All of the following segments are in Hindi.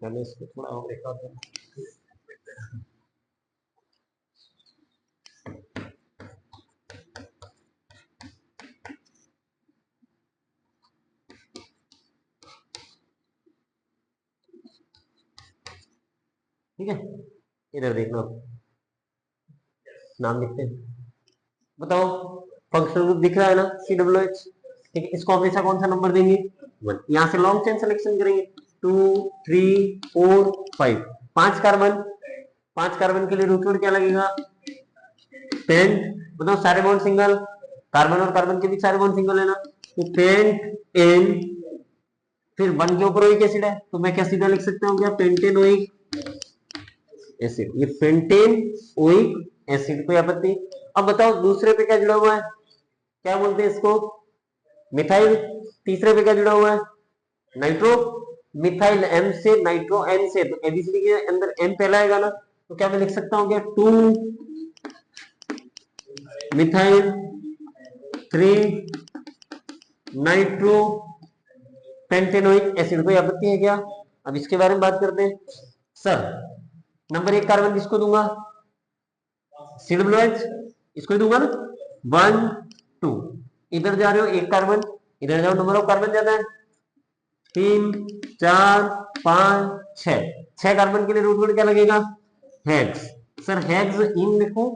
मैंने इसको थोड़ा और देखा था। ठीक है, इधर देखना, नाम लिखते हैं, बताओ। फंक्शनल ग्रुप दिख रहा है ना, CWH। ठीक है, इसको हमेशा कौन सा नंबर देंगे? 1। यहाँ से लॉन्ग चेन सिलेक्शन करेंगे, 2 3 4 5। 5 कार्बन, 5 कार्बन के लिए रूट वर्ड क्या लगेगा? पेंट। बताओ सारे बॉन्ड सिंगल, कार्बन और कार्बन के बीच सारे बॉन्ड सिंगल है ना, तो पेंट एन, फिर 1 के ऊपर ओइक एसिड है, तो मैं क्या सीधा लिख सकता हूँ क्या? Pentane oic acid. ये पेंटेन ओइक एसिड, कोई आपत्ति? अब बताओ दूसरे पे क्या जुड़ा हुआ है, क्या बोलते हैं इसको? मिथाइल। तीसरे पे क्या जुड़ा हुआ है? नाइट्रो। मिथाइल एम से, नाइट्रो एन से, तो एबीसीडी के अंदर एम पहला आएगा ना, तो क्या मैं लिख सकता हूँ क्या? 2 मिथाइल 3 नाइट्रो पेंटेनोइक एसिड। कोई आपत्ति है क्या? अब इसके बारे में बात करते हैं। सर नंबर 1 कार्बन किसको दूंगा? COOH, इसको ही दूंगा ना। 1 2, इधर जा रहे हो 1 कार्बन, इधर जाओ, नंबर ऑफ कार्बन ज्यादा है, 3 4 5 6। 6 कार्बन के लिए रूट वर्ड क्या लगेगा? हेक्स। सर हेक्स इन लिखो,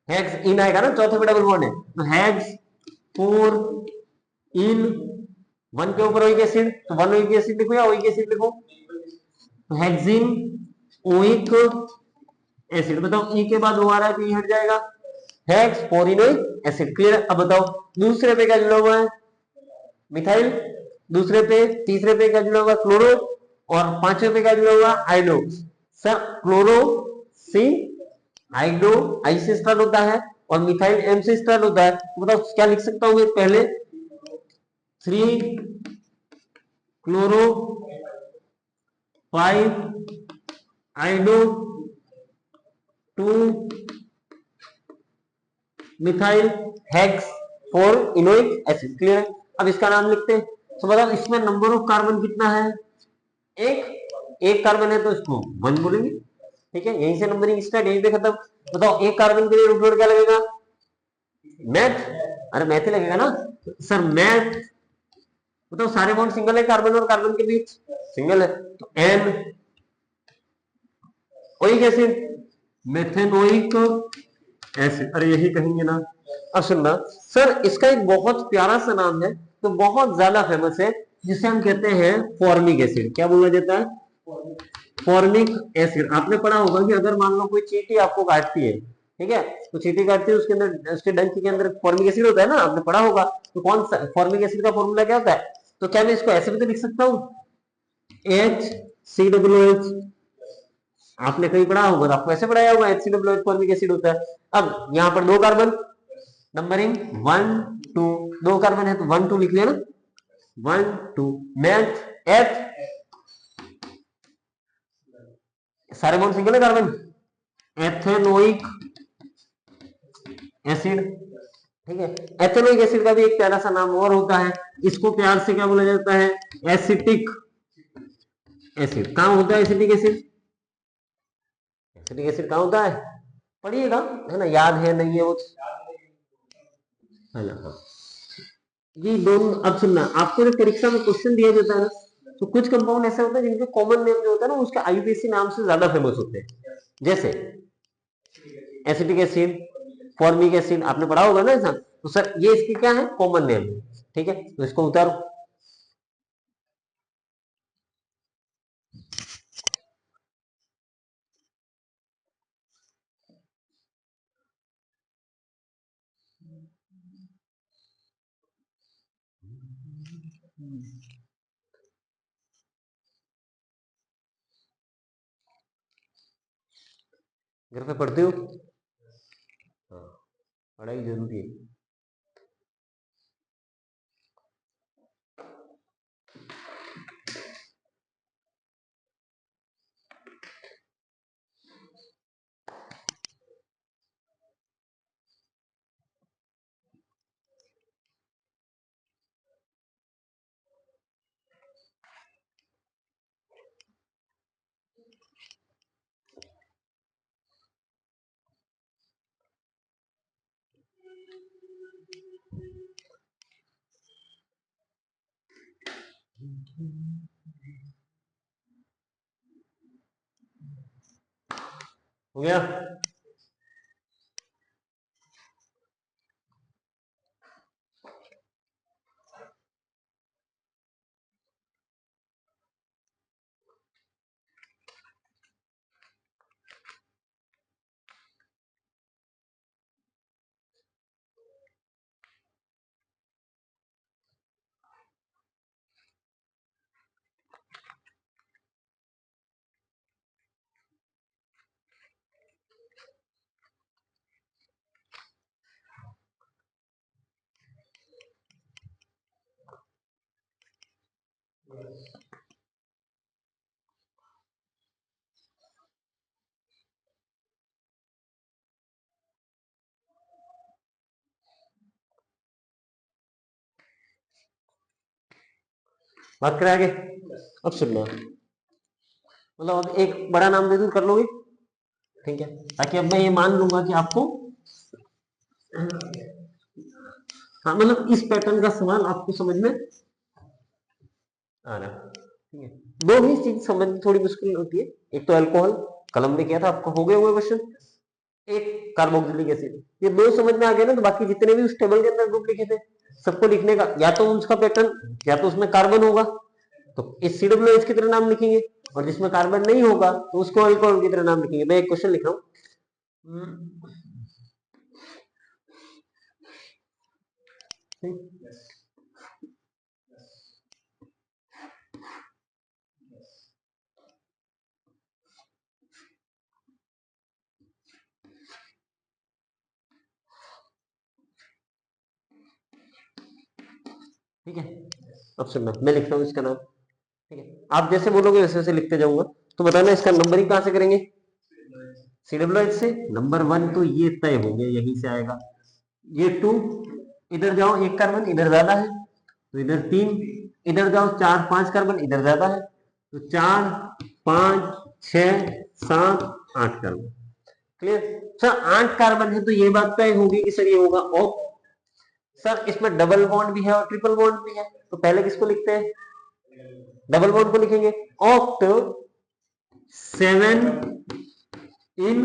हेक्स इन आएगा ना, चौथे पे डबल बॉन्ड है, तो हेक्स 4 इन। 1 के ऊपर ओइक एसिड, तो 1 ओइक एसिड लिखो या ओइक एसिड लिखो? तो हेक्सिन ओइक एसिड। बताओ ई के बाद ओ आ रहा है तो ई हट जाएगा, हेक्स 4 इनोइक एसिड। क्लियर? अब बताओ दूसरे पे क्या जुड़ा हुआ है? मिथाइल। दूसरे पे, तीसरे पे क्या जुड़ा हुआ? क्लोरो। और पांचवे पे क्या जुड़ा हुआ? आइडो। सर क्लोरो सी, आइडो आई से स्टार्ट होता है और मिथाइल एम से स्टार्ट होता है, तो बताओ क्या लिख सकता हूं मैं? पहले 3 chloro 5 आइडो 2 methyl hex 4 इनोइक acid. Clear है? अब इसका नाम लिखते हैं। तो बताओ इसमें नंबर ऑफ कार्बन कितना है? एक कार्बन है तो इसको 1 बोलेंगे। ठीक है, यहीं से नंबरिंग स्टार्ट, यहीं पे खत्म। बताओ एक कार्बन के लिए रूट वर्ड क्या लगेगा? मैथ। अरे मैथ ही लगेगा ना सर, मैथ। बताओ सारे बॉन्ड सिंगल है कार्बन और कार्बन के बीच? सिंगल है, तो एन ओइक एसिड, मेथेनोइक एसिड। अरे यही कहेंगे ना। अब सुनना सर, इसका एक बहुत प्यारा सा नाम है, तो बहुत ज्यादा फेमस है, जिसे हम कहते हैं फॉर्मिक एसिड। क्या बोला जाता है? Formic acid. आपने पढ़ा होगा कि अगर मान लो कोई चींटी आपको काटती है, ठीक है, तो चींटी काटती है, उसके अंदर, उसके डंक के अंदर फॉर्मिक एसिड होता है ना, आपने पढ़ा होगा। तो कौन सा फॉर्मिक एसिड का फॉर्मूला क्या होता है? तो क्या मैं इसको ऐसे भी तो लिख सकता हूँ, HCOOH। आपने कहीं पढ़ा होगा, आपको ऐसे पढ़ाया होगा, HCOOH फॉर्मिक एसिड होता है। अब यहाँ पर 2 कार्बन, नंबरिंग 1 2, 2 कार्बन है तो 1 2 लिख लिया ना, 1 2। मैथ एथ, सारे बॉन्ड सिंगल है कार्बन, एथेनोइक एसिड। ठीक है, एथेनोइक एसिड का भी एक प्यारा सा नाम और होता है, इसको प्यार से क्या बोला जाता है? Acetic acid. कहां होता है एसिटिक एसिड? एसिटिक एसिड कहां होता है? पढ़िएगा, है ना, याद है नहीं है वो, है ना। हाँ, ये दोनों। अब सुनना, आपको जब परीक्षा में क्वेश्चन दिया जाता है ना, तो कुछ कंपाउंड ऐसे होते हैं जिनके कॉमन नेम जो होता है ना, उसके आईयूपीएसी नाम से ज्यादा फेमस होते हैं। जैसे एसिटिक एसिड, फॉर्मिक एसिड, आपने पढ़ा होगा ना ऐसा। तो सर ये इसकी क्या है? कॉमन नेम है। ठीक है, तो इसको उतारो। घर पे पढ़ते हो? हाँ, पढ़ाई जरूरी है। हो गया। बात करें आगे। अब सुनना, मतलब अब एक बड़ा नाम दे दूं, कर लोगे? ठीक है, ताकि अब मैं ये मान लूंगा कि आपको, हाँ मतलब इस पैटर्न का सवाल आपको समझ में आ रहा है। ठीक है, दो ही चीज समझ में थोड़ी मुश्किल होती है, एक तो अल्कोहल, कलम में किया था आपको, हो गए हुए क्वेश्चन, एक कार्बोक्सिलिक एसिड। ये दो समझ में आ गए ना, तो बाकी जितने भी उस टेबल के अंदर ग्रुप लिखे थे सबको लिखने का, या तो उसका पैटर्न, या तो उसमें कार्बन होगा तो इस COOH की तरह नाम लिखेंगे, और जिसमें कार्बन नहीं होगा तो उसको अल्कोहल की तरह नाम लिखेंगे। मैं एक क्वेश्चन लिख रहा हूं, ठीक है। अब सुनना, मैं लिख रहा हूँ इसका नाम, ठीक है, आप जैसे बोलोगे वैसे वैसे लिखते जाऊंगा। तो बताना इसका नंबरिंग कहां से करेंगे? COOH से। नंबर 1 तो ये तय हो गया, यहीं से आएगा। ये 2, इधर जाओ, एक कार्बन इधर ज्यादा है तो इधर 3, इधर जाओ 4 5 कार्बन इधर ज्यादा है तो 4 5 6 7 8 कार्बन। Clear sir? 8 कार्बन है तो ये बात तय होगी कि सर ये होगा ऑक्ट। सर इसमें डबल बॉन्ड भी है और ट्रिपल बॉन्ड भी है, तो पहले किसको लिखते हैं? डबल बॉन्ड को लिखेंगे। ऑक्ट 7 इन,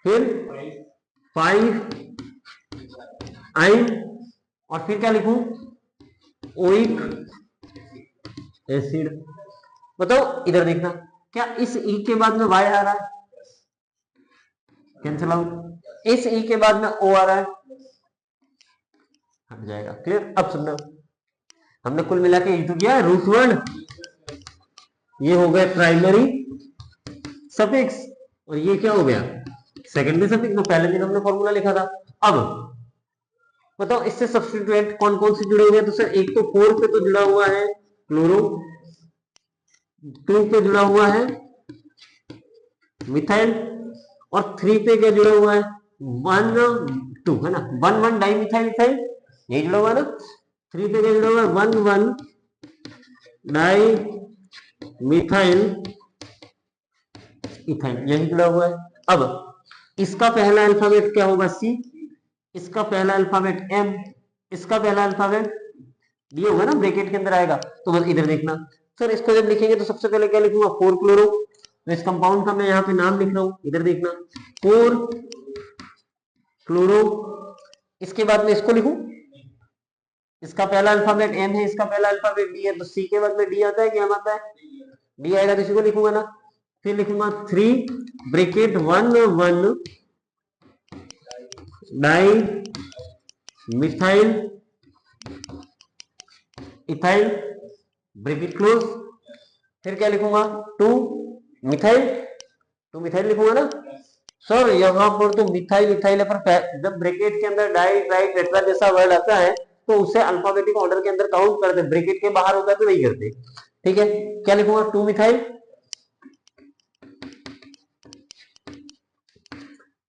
फिर 5 आइन, और फिर क्या लिखूं? Oic acid. बताओ इधर देखना, क्या इस ई के बाद में वाई आ रहा है? Cancel out. इस ई के बाद में ओ आ रहा है, हट जाएगा। क्लियर? अब सुनना, हमने कुल मिला के तो किया रूट वर्ड, ये हो गया प्राइमरी सफिक्स, और ये क्या हो गया? Secondary suffix. तो पहले दिन हमने फॉर्मूला लिखा था। अब बताओ इससे सब्स्टिट्यूएंट कौन कौन से जुड़े हुए हैं? तो सर एक तो 4 पे तो जुड़ा हुआ है क्लोरो, 2 पे जुड़ा हुआ है मिथाइल, और 3 पे क्या जुड़ा हुआ है? 1 2 है ना, 1 1 डाई मिथाइल इथाइल, यही जुड़ा हुआ है ना। 3 पे क्या जुड़ा हुआ है? 1 1 डाई मिथाइल इथाइल, यही जुड़ा हुआ है। अब इसका पहला अल्फाबेट क्या होगा? सी, इसका पहला अल्फाबेट एम, इसका पहला अल्फाबेट डी होगा ना, ब्रैकेट के अंदर आएगा। तो बस इधर देखना, सर इसको जब लिखेंगे तो सबसे पहले क्या लिखूंगा? 4 क्लोरो। तो इस कंपाउंड का मैं यहाँ पे नाम लिख रहा हूँ, इधर देखना 4 क्लोरो। इसके बाद में इसको लिखूं, इसका पहला अल्फाबेट एम है, इसका पहला अल्फाबेट डी है, तो सी के बाद में डी आता है कि एम आता है? डी आएगा, तो इसी को लिखूंगा ना। फिर लिखूंगा 3 bracket 1 1 di methyl ethyl bracket close. फिर क्या लिखूंगा? 2 मिथाइल, 2 मिथाइल लिखूंगा ना। सर यहाँ पर तो मिथाइल इथाइल है, पर जब ब्रैकेट के अंदर डाई ट्राई टेट्रा जैसा वर्ड आता है तो उसे अल्फाबेटिक ऑर्डर के अंदर काउंट करते, ब्रैकेट के बाहर होता है तो नहीं करते। ठीक है, क्या लिखूंगा? 2 मिथाइल।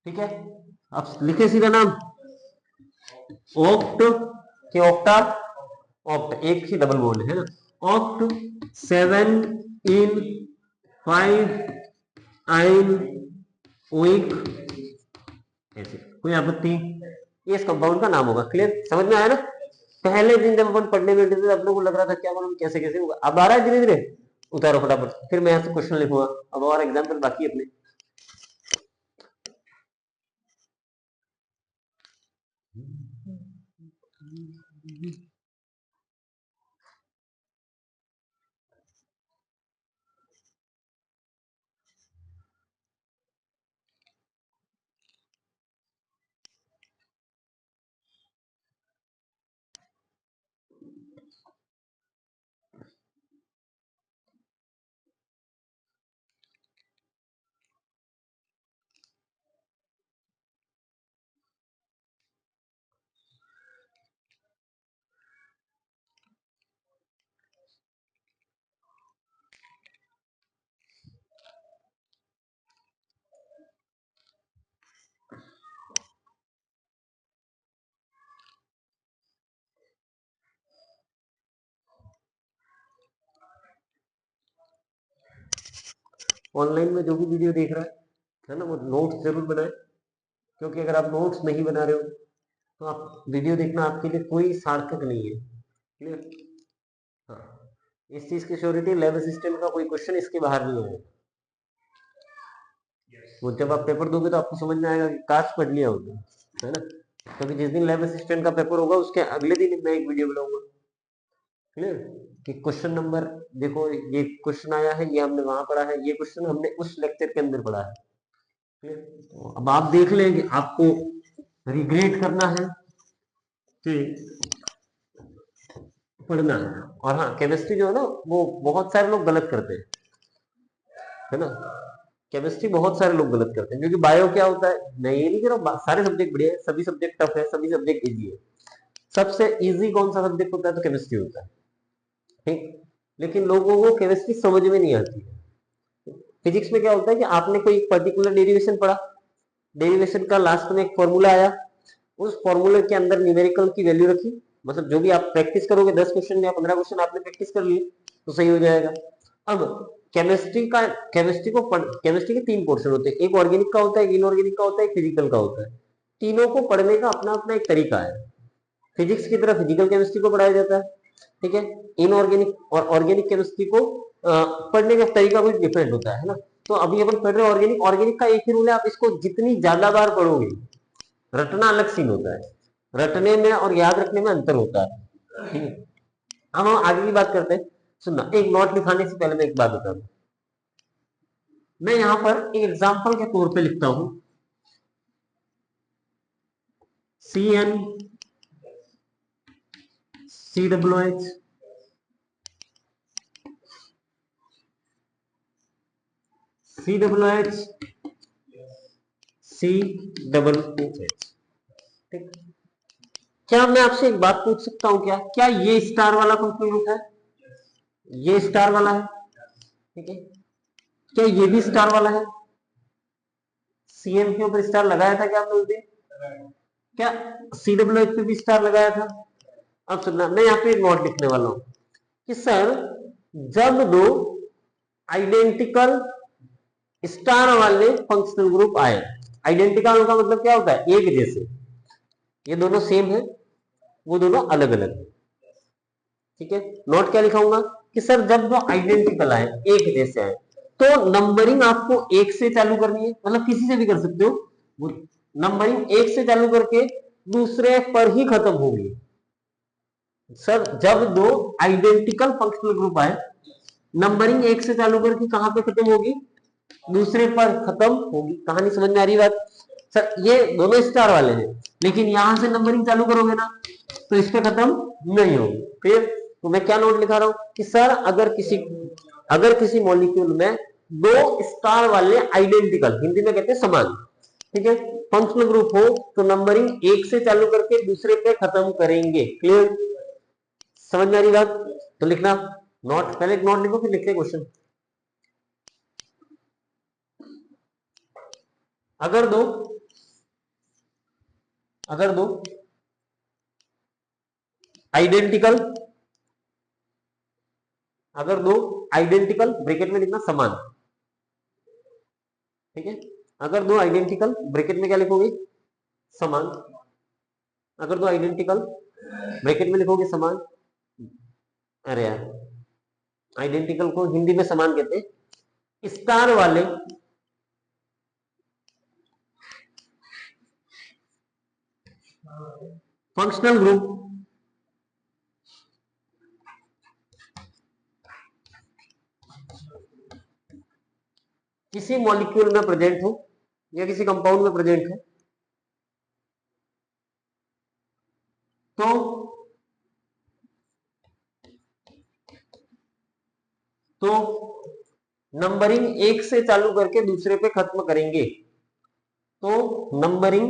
ठीक है, अब लिखे सीधा नाम ऑक्ट के ऑक्टा, ऑक्ट एक ही डबल बॉन्ड है ना, ऑक्ट 7 इन 5 आइन ओइक एसिड। कोई आपत्ति? ये इस कंपाउंड का नाम होगा। क्लियर? समझ में आया ना? पहले दिन जब अपन पढ़ने बैठे थे अपने को लग रहा था क्या मालूम कैसे कैसे होगा, अब आ रहा है धीरे धीरे। उतारो फटाफट, फिर मैं यहाँ से क्वेश्चन लिखूंगा। अब और एग्जाम्पल बाकी अपने। ऑनलाइन में जो भी वीडियो देख रहा है ना, वो नोट्स जरूर बनाए, क्योंकि अगर आप नोट्स नहीं बना रहे हो तो आप वीडियो देखना आपके लिए कोई सार्थक नहीं है। क्लियर? हाँ, इस चीज की श्योरिटी लैब असिस्टेंट का कोई क्वेश्चन इसके बाहर नहीं होगा। वो जब आप पेपर दोगे तो आपको समझ में आएगा कि काश पढ़ लिया होगा, है ना। क्योंकि जिस दिन लैब असिस्टेंट का पेपर होगा उसके अगले दिन मैं एक वीडियो बनाऊंगा। क्लियर? कि क्वेश्चन नंबर देखो, ये क्वेश्चन आया है, ये हमने वहां पढ़ा है, ये क्वेश्चन हमने उस लेक्चर के अंदर पढ़ा है। क्लियर? तो अब आप देख लें कि आपको रिग्रेट करना है कि पढ़ना है। और हाँ, केमिस्ट्री जो है ना वो बहुत सारे लोग गलत करते हैं, है ना। केमिस्ट्री बहुत सारे लोग गलत करते हैं, क्योंकि बायो क्या होता है, मैं ये नहीं कह रहा हूँ सारे सब्जेक्ट बढ़िया है, सभी सब्जेक्ट टफ है, सभी सब्जेक्ट इजी है। सबसे इजी कौन सा सब्जेक्ट होता है, तो केमिस्ट्री होता है। ठीक, लेकिन लोगों को केमिस्ट्री समझ में नहीं आती है। फिजिक्स में क्या होता है कि आपने कोई पर्टिकुलर डेरिवेशन पढ़ा, डेरिवेशन का लास्ट में एक फॉर्मूला आया, उस फॉर्मूले के अंदर न्यूमेरिकल की वैल्यू रखी, मतलब जो भी आप प्रैक्टिस करोगे 10 क्वेश्चन या 15 क्वेश्चन आपने प्रैक्टिस कर लिए तो सही हो जाएगा। अब केमिस्ट्री के 3 पोर्शन होते हैं, एक ऑर्गेनिक का होता है, एक इनऑर्गेनिक का होता है, एक फिजिकल का होता है। तीनों को पढ़ने का अपना अपना एक तरीका है। फिजिक्स की तरह फिजिकल केमिस्ट्री को पढ़ाया जाता है, ठीक है। इनऑर्गेनिक और ऑर्गेनिक केमिस्ट्री को पढ़ने का तरीका कुछ डिफरेंट होता है ना। तो अभी अपन पढ़ रहे हैं ऑर्गेनिक। ऑर्गेनिक का एक ही रूल है, आप इसको जितनी ज्यादा बार पढ़ोगे, रटना अलग सीन होता है, रटने में और याद रखने में अंतर होता है, ठीक है। अब हम आगे की बात करते हैं। सुनना, एक नोट लिखाने से पहले मैं एक बात बता दूं। मैं यहां पर एक एग्जांपल के तौर पे लिखता हूं, CN CWH CWH COOH। ठीक, क्या मैं आपसे एक बात पूछ सकता हूं, क्या क्या ये स्टार वाला फंक्शनल ग्रुप है? ये स्टार वाला है, ठीक है। क्या ये भी स्टार वाला है? CM के ऊपर स्टार लगाया था क्या आपने उस दिन? क्या CWH पे भी स्टार लगाया था? अब सुनना, मैं यहाँ पे एक नोट लिखने वाला हूं कि सर जब दो आइडेंटिकल स्टार वाले फंक्शनल ग्रुप आए, आइडेंटिकल का मतलब क्या होता है, एक जैसे, ये दोनों सेम है, वो दोनों अलग अलग है, ठीक है। नोट क्या लिखाऊंगा कि सर जब दो आइडेंटिकल आए, एक जैसे आए, तो नंबरिंग आपको एक से चालू करनी है, मतलब किसी से भी कर सकते हो, नंबरिंग एक से चालू करके दूसरे पर ही खत्म होगी। सर जब दो आइडेंटिकल फंक्शनल ग्रुप आए, नंबरिंग एक से चालू करके कहां पे खत्म होगी, दूसरे पर खत्म होगी। कहानी समझ में आ रही बात? सर ये दोनों स्टार वाले हैं, लेकिन यहां से नंबरिंग चालू करोगे ना तो इस पे खत्म नहीं होगी। फिर तो मैं क्या नोट लिखा रहा हूं कि सर अगर किसी मॉलिक्यूल में दो स्टार वाले आइडेंटिकल, हिंदी में कहते हैं समान, ठीक है, फंक्शनल ग्रुप हो तो नंबरिंग एक से चालू करके दूसरे पे खत्म करेंगे। क्लियर? समझ में आ रही बात? तो लिखना नोट, पहले एक नोट लिखो फिर लिखते क्वेश्चन। अगर दो आइडेंटिकल ब्रैकेट में लिखना समान, ठीक है। अगर दो आइडेंटिकल ब्रैकेट में क्या लिखोगे, समान। अगर दो आइडेंटिकल ब्रैकेट में लिखोगे समान, अरे यार आइडेंटिकल को हिंदी में समान कहते हैं। स्टार वाले फंक्शनल ग्रुप किसी मॉलिक्यूल में प्रेजेंट हो या किसी कंपाउंड में प्रेजेंट है तो नंबरिंग एक से चालू करके दूसरे पे खत्म करेंगे। तो नंबरिंग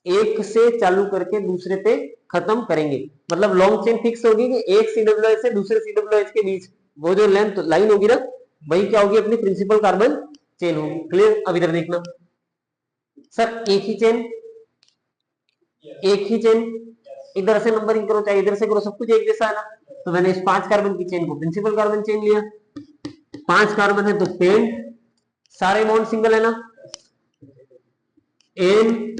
एक से चालू करके दूसरे पे खत्म करेंगे, मतलब लॉन्ग चेन फिक्स होगी कि एक COOH से दूसरे COOH के बीच वो जो लेंथ लाइन होगी ना, वही क्या होगी, अपनी प्रिंसिपल कार्बन चेन होगी। क्लियर? अब इधर देखना सर, एक ही चेन इधर से नंबरिंग करो चाहे इधर से करो, सब कुछ एक जैसा है ना। तो मैंने इस 5 कार्बन की चेन को प्रिंसिपल कार्बन चेन लिया। 5 कार्बन है तो पेंट, सारे बॉन्ड सिंगल है ना, एन।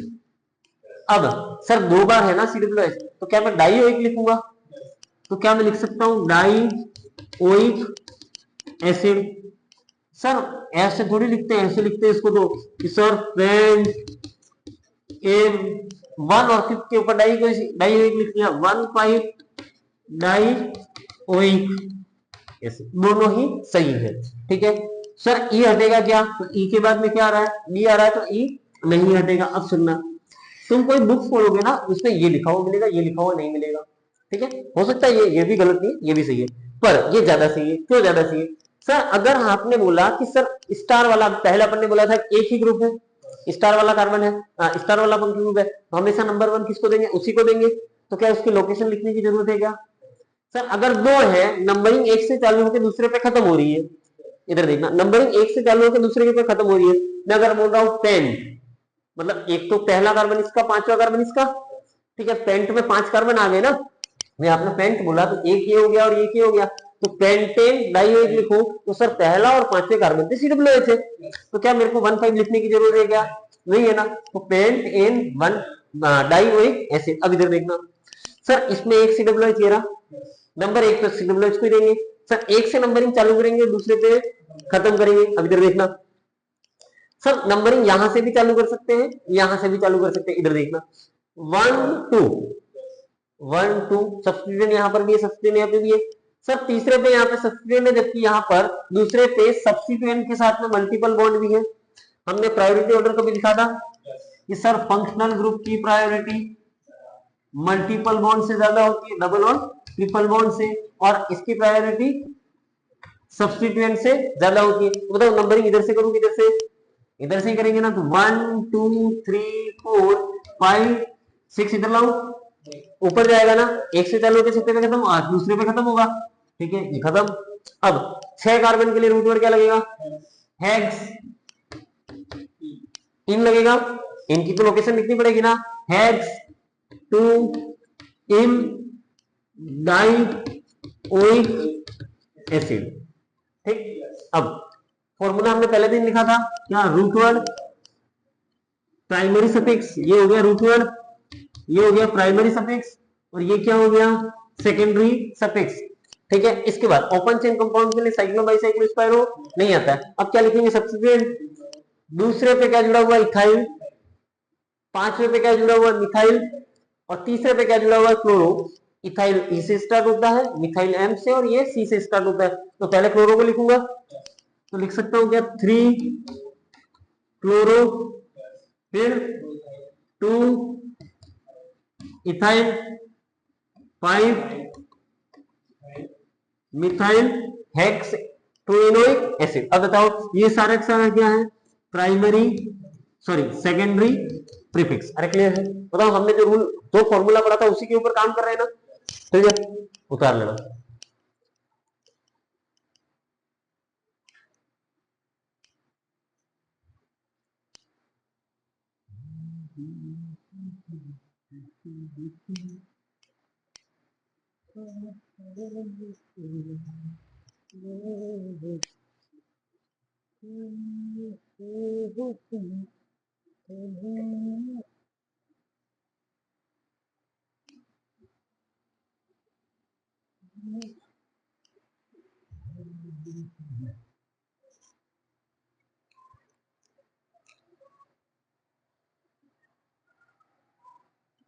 अब सर 2 बार है ना COOH, तो क्या मैं डाइओइक लिखूंगा? तो क्या मैं लिख सकता हूं डाइओइक एसिड? सर ऐसे थोड़ी लिखते हैं, ऐसे लिखते हैं इसको तो कि सर पेंट एन 1 और 5 के ऊपर डाइओइक लिख दिया, 1,5 डाइओइक एसिड, दोनों ही सही है। ठीक है सर, ई हटेगा क्या? तो ई के बाद में क्या आ रहा है? डी आ रहा है, तो ई नहीं हटेगा। अब सुनना, तुम कोई बुक खोलोगे ना, उसमें ये लिखा हुआ मिलेगा, ये लिखा हुआ नहीं मिलेगा। ठीक है, हो सकता है ये भी गलत नहीं, ये भी सही है, पर ये ज्यादा सही है। क्यों ज्यादा सही है? सर अगर आपने बोला कि सर स्टार वाला, पहले अपन ने बोला था एक ही ग्रुप है, स्टार वाला कार्बन है, स्टार वाला पंक्ति ग्रुप है, तो हमेशा नंबर 1 किसको देंगे? उसी को देंगे। तो क्या उसकी लोकेशन लिखने की जरूरत है क्या? सर अगर 2 है, नंबरिंग एक से चालू होकर दूसरे पे खत्म हो रही है, इधर देखना, नंबरिंग एक से चालू होकर दूसरे पे खत्म हो रही है। मैं अगर बोल रहा हूं पेंट, मतलब एक तो पहला कार्बन इसका, 5वां कार्बन इसका, ठीक है, पेंट में 5 कार्बन आ गए ना। मैं आपने पेंट बोला तो एक ये हो गया और एक ये हो गया, तो पेंटेन डाइओइक लिखो तो सर पहला और 5वें कार्बन थे COOH है, तो क्या मेरे को 1,5 लिखने की जरूरत है क्या? नहीं है ना। तो पेंट एन 1 डाइओइक एसिड। अब इधर देखना सर, इसमें एक COOH ये रहा, नंबर 1 पे COOH को ही देंगे। सर एक से नंबरिंग चालू करेंगे, दूसरे पे खत्म करेंगे। अब इधर देखना सर, नंबरिंग यहां से भी चालू कर सकते हैं, यहां से भी चालू कर सकते हैं। इधर देखना 1 2 1 2 सब्स्टिट्यूएंट यहां पर भी है, सब्स्टिट्यूएंट यहां पे भी है। सर तीसरे पे यहाँ पे सब्स्टिट्यूएंट है, जबकि यहाँ पर दूसरे पे सब्स्टिट्यूएंट के साथ में मल्टीपल बॉन्ड भी है। हमने प्रायोरिटी ऑर्डर को भी लिखा था कि सर फंक्शनल ग्रुप की प्रायोरिटी मल्टीपल बॉन्ड से ज्यादा होती है, डबल और ट्रिपल बॉन्ड से, और इसकी प्रायोरिटी सब्स्टिट्यूएंट से ज्यादा होती है। तो बताओ नंबरिंग इधर से करूं, इधर से? इधर से ही करेंगे ना, तो 1 2 3 4 5 6 इधर लाओ, ऊपर जाएगा ना, एक से चालू होकर 6 पे खत्म, आज दूसरे पे खत्म होगा। ठीक है, ये खत्म। अब 6 कार्बन के लिए रूट वर्ड क्या लगेगा? हेक्स इन लगेगा, इनकी तो लोकेशन लिखनी पड़ेगी ना, हेक्स 2 इन डाइओइक एसिड। ठीक, अब फॉर्मूला हमने पहले दिन लिखा था क्या? रूट वर्ड प्राइमरी सफिक्स, ये हो गया रूट वर्ड, ये हो गया प्राइमरी सफिक्स, और ये क्या हो गया? Secondary suffix. ठीक है, इसके बाद ओपन चेन कंपाउंड के लिए साइक्लो बाइसाइक्लो स्पाइरो नहीं आता है। अब क्या लिखेंगे? सब्स्टिट्यूएंट, दूसरे पे क्या जुड़ा हुआ? इथाइल, 5वें पे क्या जुड़ा हुआ? मिथाइल, और तीसरे पे क्या जुड़ा हुआ? क्लोरो। इथाइल ई से स्टार्ट होता है, मिथाइल एम से, और ये सी से स्टार्ट होता है। तो पहले क्लोरो को लिखूंगा, तो लिख सकता हूं क्या? 3 क्लोरो, फिर 2 इथाइल, 5 मिथाइल हेक्स टोइनोइक एसिड। अब बताओ ये सारा का सारा क्या है? Primary, sorry secondary prefix. अरे क्लियर है? बताओ हमने जो रूल, जो फॉर्मूला पढ़ा था उसी के ऊपर काम कर रहे हैं ना? ठीक है, उतार लेना।